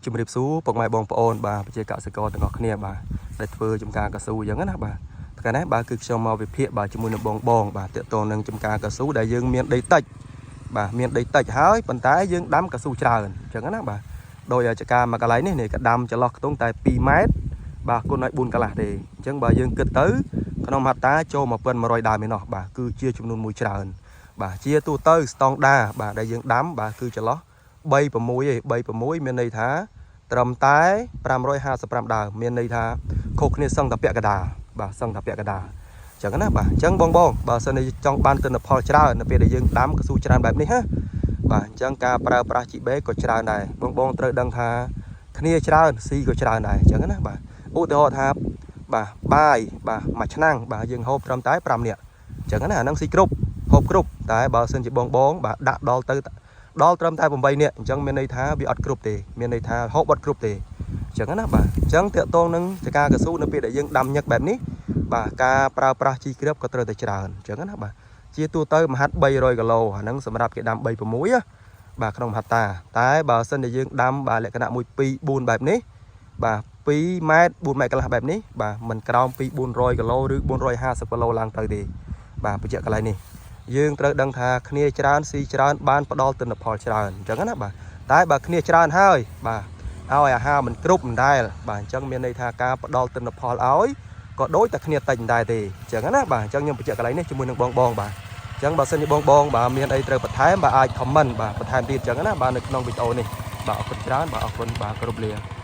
ជំរាបសួរពុកម៉ែបងប្អូនបាទប្រជាកសិករទាំងអស់គ្នាបាទដែលធ្វើចំការកស៊ូអញ្ចឹងណាបាទថ្ងៃនេះបាទគឺខ្ញុំមកវិភាគបាទជាមួយនឹងបងបាទតើតើនឹងចំការកស៊ូដែលយើងមានដីតិចបាទមានដីតិចហើយប៉ុន្តែយើងដាំកស៊ូច្រើនអញ្ចឹងណាបាទដោយចការមួយកន្លែងនេះក៏ដាំចន្លោះខ្ទង់តែ2ម៉ែត្របាទគុណឲ្យ4កន្លះទេអញ្ចឹងបើយើងគិតទៅក្នុងហត្តាចូល1100ដើមឯណោះបាទគឺជាចំនួនមួយច្រើនបាទជាទូទៅស្តង់ដាបាទដែលយើងដាំបាទគឺចន្លោះ3 6មានន័យថាត្រឹមតែ555ដើមមានន័យថាខុសគ្នាសឹងតែពាក់កដាលបាទសឹងតែពាក់កដាលអញ្ចឹងណាបាទអញ្ចឹងបងបើសិនជាចង់បានទិន្នផលច្រើននៅពេលដែលយើងដាំកស៊ូច្រើនបែបនេះណាបាទអញ្ចឹងការប្រើប្រាស់ជីបេក៏ច្រើនដែរបងត្រូវដឹងថាគ្នាច្រើនស៊ីក៏ច្រើនដែរអញ្ចឹងណាបាទឧទាហរណ៍ថាបាទបាយបាទមួយឆ្នាំងបាទយើងហូបត្រឹមតែ5នាក់អញ្ចឹងណាអានឹងស៊ីគ្រប់ហូបគ្រប់តែបើសិនជាបងបាទដាក់ដល់ត្រឹមតែ8នាក់អញ្ចឹងមានន័យថាវាអត់គ្រប់ទេមានន័យថាហូបអត់គ្រប់ទេអញ្ចឹងណាបាទអញ្ចឹងតកតងនឹងចការកស៊ូនៅពេលដែលយើងដាំញឹកបែបនេះបាទការប្រើប្រាស់ជីគ្រាប់ក៏ត្រូវតែច្រើនអញ្ចឹងណាបាទជាទូទៅមហាត់300គីឡូអាហ្នឹងសម្រាប់គេដាំ3 6បាទក្នុងមហាត់តាតែបើសិនជាយើងដាំបាទលក្ខណៈ1 2 4បែបនេះបាទ2ម៉ែត្រ4ម៉ែត្រកន្លះបែបនេះបាទមិនក្រោមពី400គីឡូឬ450គីឡូឡើងទៅទេបាទបញ្ជាក់កន្លែងនេះយើងត្រូវដឹងថាគ្នាច្រើនស៊ីច្រើនបានផ្ដល់ទិន្នផលច្រើនអញ្ចឹងណាបាទតែបើគ្នាច្រើនហើយបាទឲ្យអាហារមិនគ្រប់មិនដែលបាទអញ្ចឹងមានន័យថាការផ្ដល់ទិន្នផលឲ្យក៏ដូចតែគ្នាតិចមិនដែរទេអញ្ចឹងណាបាទអញ្ចឹងខ្ញុំបញ្ជាក់កន្លែងនេះជាមួយនឹងបងបាទអញ្ចឹងបើសិនជាបងបាទមានអីត្រូវបន្ថែមបាទអាច comment បាទបន្ថែមទៀតអញ្ចឹងណាបាទនៅក្នុងវីដេអូនេះបាទអរគុណច្រើនបាទអរគុណបាទគ្រប់លា